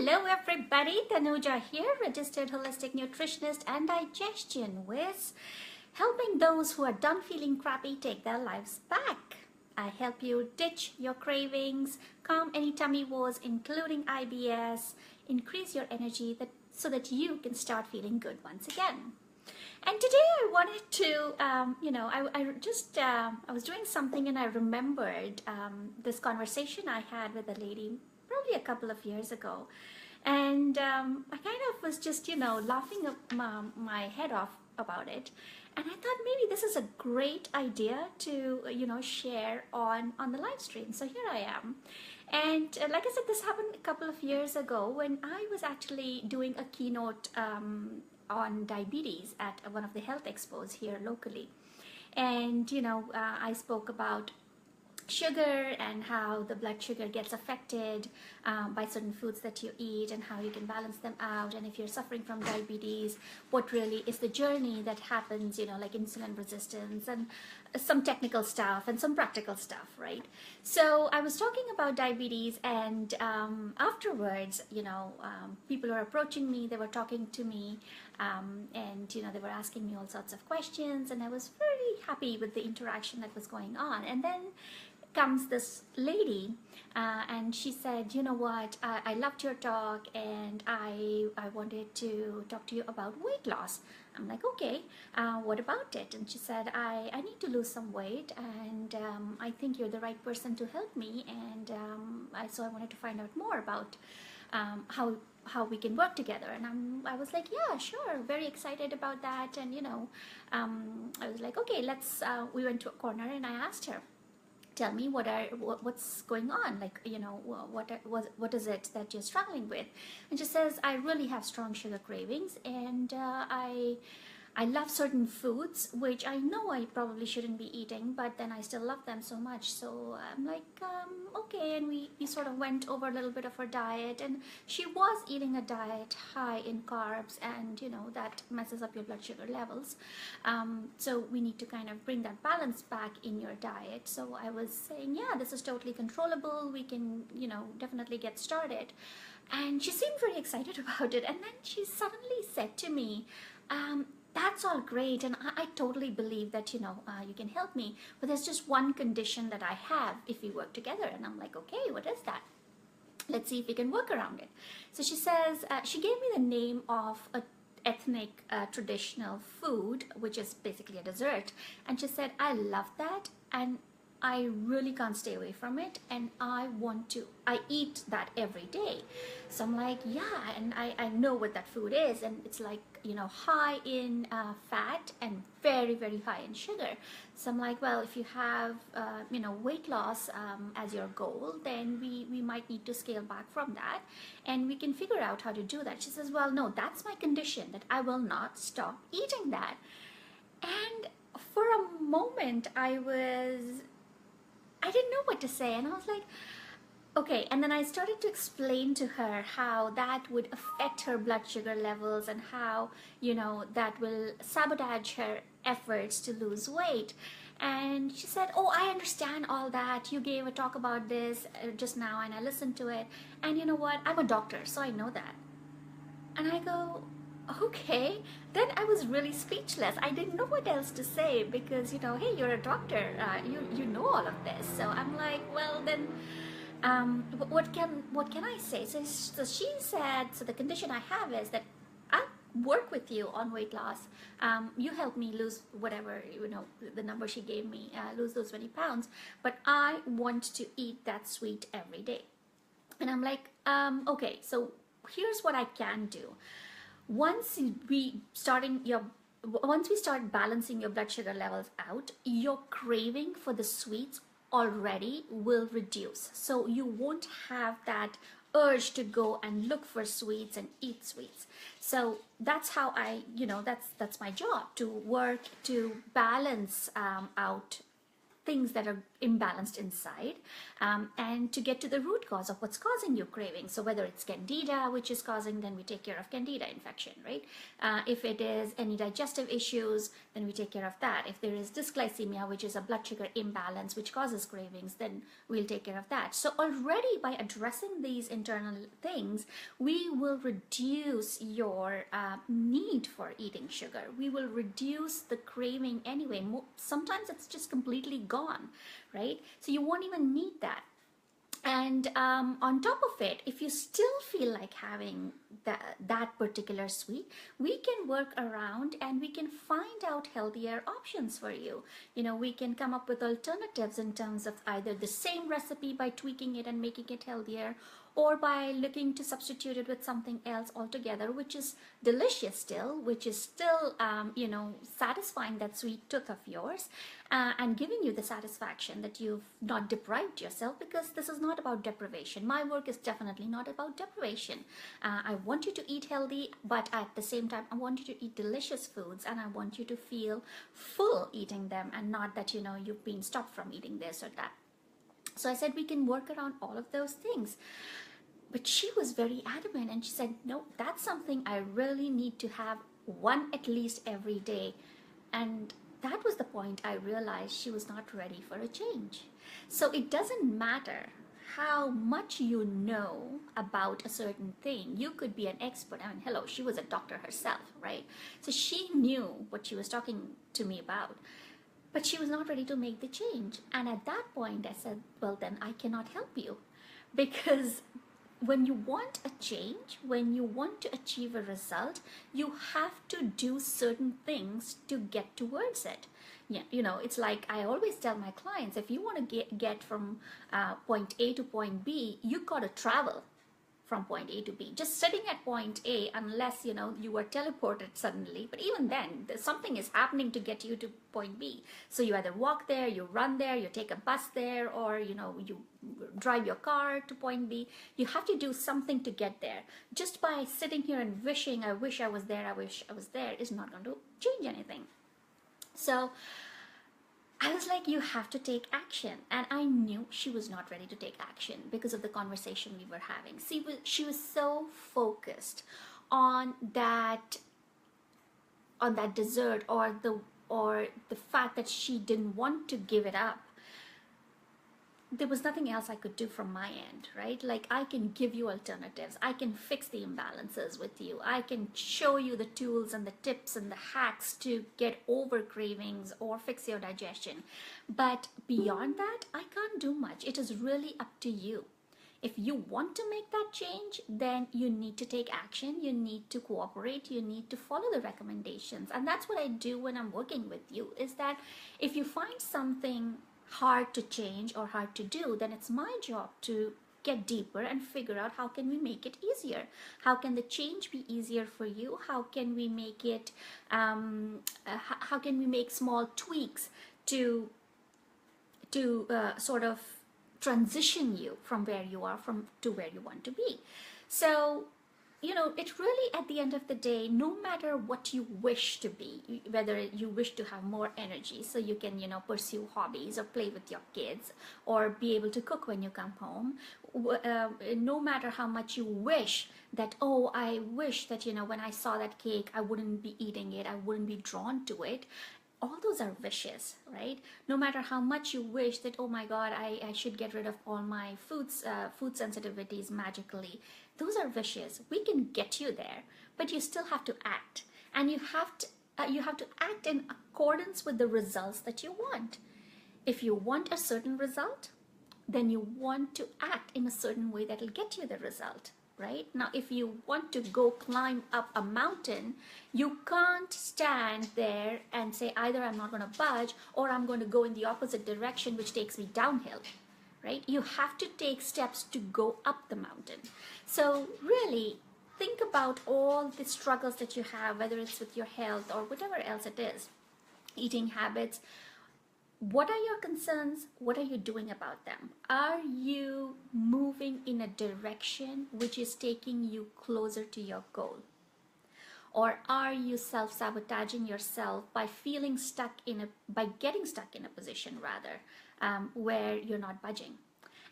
Hello everybody, Tanuja here, registered holistic nutritionist and digestion whiz, helping those who are done feeling crappy take their lives back. I help you ditch your cravings, calm any tummy woes including IBS, increase your energy so that you can start feeling good once again. And today I wanted to, I was doing something and I remembered this conversation I had with a lady probably a couple of years ago. And I kind of was just, laughing my head off about it. And I thought maybe this is a great idea to, share on the live stream. So here I am. And like I said, this happened a couple of years ago when I was actually doing a keynote on diabetes at one of the health expos here locally. And, I spoke about sugar and how the blood sugar gets affected by certain foods that you eat and how you can balance them out, and if you're suffering from diabetes, what really is the journey that happens, like insulin resistance and some technical stuff and some practical stuff, right? So I was talking about diabetes, and afterwards, people were approaching me, they were talking to me, and they were asking me all sorts of questions, and I was very happy with the interaction that was going on. And then comes this lady and she said, you know what, I loved your talk and I wanted to talk to you about weight loss. I'm like, okay, what about it? And she said, I need to lose some weight, and I think you're the right person to help me, and so I wanted to find out more about how we can work together. And I was like, yeah, sure, very excited about that. And I was like, okay, let's we went to a corner and I asked her, tell me what's going on, like, what is it that you're struggling with? And she says, I really have strong sugar cravings, and I love certain foods which I know I probably shouldn't be eating, but then I still love them so much. So I'm like, okay. And we sort of went over a little bit of her diet, and she was eating a diet high in carbs, and that messes up your blood sugar levels. So we need to kind of bring that balance back in your diet. So I was saying, yeah, this is totally controllable. We can, definitely get started. And she seemed very excited about it. And then she suddenly said to me, that's all great, and I totally believe that you can help me, but there's just one condition that I have if we work together. And I'm like, okay, what is that? Let's see if we can work around it. So she says, she gave me the name of a ethnic traditional food, which is basically a dessert, and she said, I love that, and I really can't stay away from it, and I eat that every day. So I'm like, yeah, and I know what that food is, and it's like, high in fat and very, very high in sugar. So I'm like, well, if you have, weight loss as your goal, then we might need to scale back from that, and we can figure out how to do that. She says, well, no, that's my condition, that I will not stop eating that. And for a moment, I didn't know what to say, and I was like, okay. And then I started to explain to her how that would affect her blood sugar levels, and how, that will sabotage her efforts to lose weight. And she said, oh, I understand all that. You gave a talk about this just now, and I listened to it. And you know what? I'm a doctor, so I know that. And I go, okay. Then I was really speechless. I didn't know what else to say, because hey, you're a doctor, you know all of this. So I'm like, well, then what can I say? So she said, so the condition I have is that I'll work with you on weight loss. You help me lose whatever, the number she gave me, lose those 20 pounds, but I want to eat that sweet every day. And I'm like, okay, so here's what I can do. Once we start balancing your blood sugar levels out, your craving for the sweets already will reduce. So you won't have that urge to go and look for sweets and eat sweets. So that's how that's my job, to work to balance out things that are imbalanced inside, and to get to the root cause of what's causing you craving. So whether it's candida which is causing, then we take care of candida infection, right? If it is any digestive issues, then we take care of that. If there is dysglycemia, which is a blood sugar imbalance which causes cravings, then we'll take care of that. So already by addressing these internal things, we will reduce your need for eating sugar. We will reduce the craving anyway. Sometimes it's just completely gone, right? So you won't even need that. And on top of it, if you still feel like having that particular sweet, we can work around and we can find out healthier options for you. You know, we can come up with alternatives in terms of either the same recipe by tweaking it and making it healthier, or by looking to substitute it with something else altogether, which is delicious still, which is still, satisfying that sweet tooth of yours, and giving you the satisfaction that you've not deprived yourself, because this is not about deprivation. My work is definitely not about deprivation. I want you to eat healthy, but at the same time, I want you to eat delicious foods, and I want you to feel full eating them, and not that, you've been stopped from eating this or that. So I said, we can work around all of those things. But she was very adamant, and she said, no, that's something I really need to have one at least every day. And that was the point I realized she was not ready for a change. So it doesn't matter how much you know about a certain thing. You could be an expert. I mean, hello, she was a doctor herself, right? So she knew what she was talking to me about. But she was not ready to make the change. And at that point, I said, well, then I cannot help you. Because when you want a change, when you want to achieve a result, you have to do certain things to get towards it. Yeah, it's like I always tell my clients, if you want to get from point A to point B, you got to travel from point A to B. Just sitting at point A, unless you were teleported suddenly, but even then something is happening to get you to point B. So you either walk there, you run there, you take a bus there, or you drive your car to point B. You have to do something to get there. Just by sitting here and wishing, I wish I was there, I wish I was there, is not going to change anything. So I was like, you have to take action. And I knew she was not ready to take action because of the conversation we were having. See, she was so focused on that dessert, or the fact that she didn't want to give it up. There was nothing else I could do from my end, right? Like, I can give you alternatives. I can fix the imbalances with you. I can show you the tools and the tips and the hacks to get over cravings or fix your digestion. But beyond that, I can't do much. It is really up to you. If you want to make that change, then you need to take action. You need to cooperate. You need to follow the recommendations. And that's what I do when I'm working with you, is that if you find something hard to change or hard to do, then it's my job to get deeper and figure out how can we make it easier. How can the change be easier for you? How can we make it, how can we make small tweaks to sort of transition you from where you are to where you want to be. So it really, at the end of the day, no matter what you wish to be, whether you wish to have more energy so you can, pursue hobbies or play with your kids or be able to cook when you come home, no matter how much you wish that, oh, I wish that, when I saw that cake, I wouldn't be eating it, I wouldn't be drawn to it. All those are wishes, right? No matter how much you wish that, oh my God, I should get rid of all my food sensitivities magically. Those are wishes. We can get you there, but you still have to act. And you have to act in accordance with the results that you want. If you want a certain result, then you want to act in a certain way that will get you the result. Right? Now, if you want to go climb up a mountain, you can't stand there and say, either I'm not going to budge or I'm going to go in the opposite direction, which takes me downhill, right? You have to take steps to go up the mountain. So really, think about all the struggles that you have, whether it's with your health or whatever else it is, eating habits. What are your concerns? What are you doing about them? Are you moving in a direction which is taking you closer to your goal? Or are you self-sabotaging yourself by by getting stuck in a position rather, where you're not budging?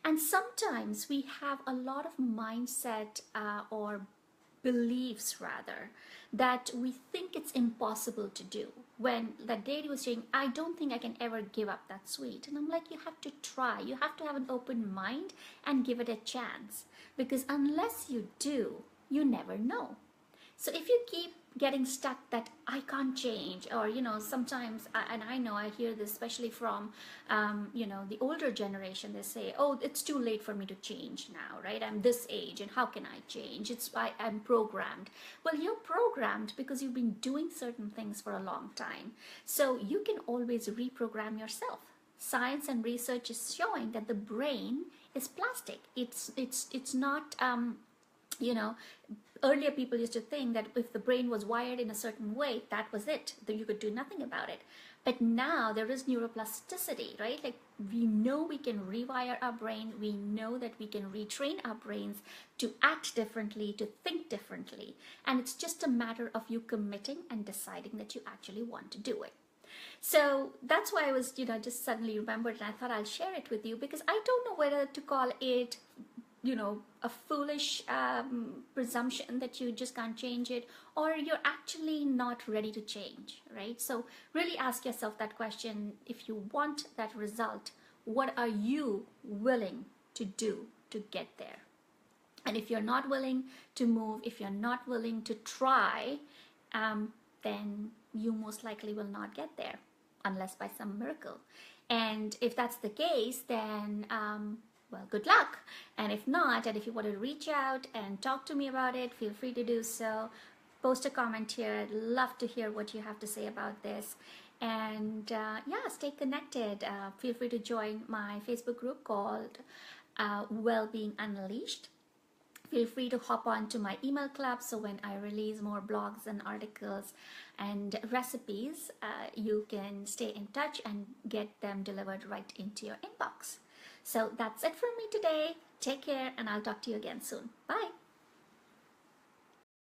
And sometimes we have a lot of mindset or beliefs rather, that we think it's impossible to do. When that lady was saying, I don't think I can ever give up that sweet, and I'm like, you have to try, you have to have an open mind and give it a chance, because unless you do, you never know. So if you keep getting stuck that I can't change, or sometimes and I know I hear this especially from the older generation, they say, oh, it's too late for me to change now, right? I'm this age and how can I change? I'm programmed. Well, you're programmed because you've been doing certain things for a long time, so you can always reprogram yourself. Science and research is showing that the brain is plastic. It's not earlier people used to think that if the brain was wired in a certain way, that was it, that you could do nothing about it. But now there is neuroplasticity, right? Like, we know we can rewire our brain, we know that we can retrain our brains to act differently, to think differently, and it's just a matter of you committing and deciding that you actually want to do it. So that's why I was just suddenly remembered, and I thought I'll share it with you, because I don't know whether to call it a foolish presumption that you just can't change it, or you're actually not ready to change, right? So really ask yourself that question. If you want that result, what are you willing to do to get there? And if you're not willing to move, if you're not willing to try, then you most likely will not get there, unless by some miracle. And if that's the case, then well, good luck. And if not, and if you want to reach out and talk to me about it, feel free to do so. Post a comment here. I'd love to hear what you have to say about this. And yeah, stay connected. Feel free to join my Facebook group called Wellbeing Unleashed. Feel free to hop on to my email club, so when I release more blogs and articles and recipes, you can stay in touch and get them delivered right into your inbox. So that's it from me today. Take care, and I'll talk to you again soon. Bye.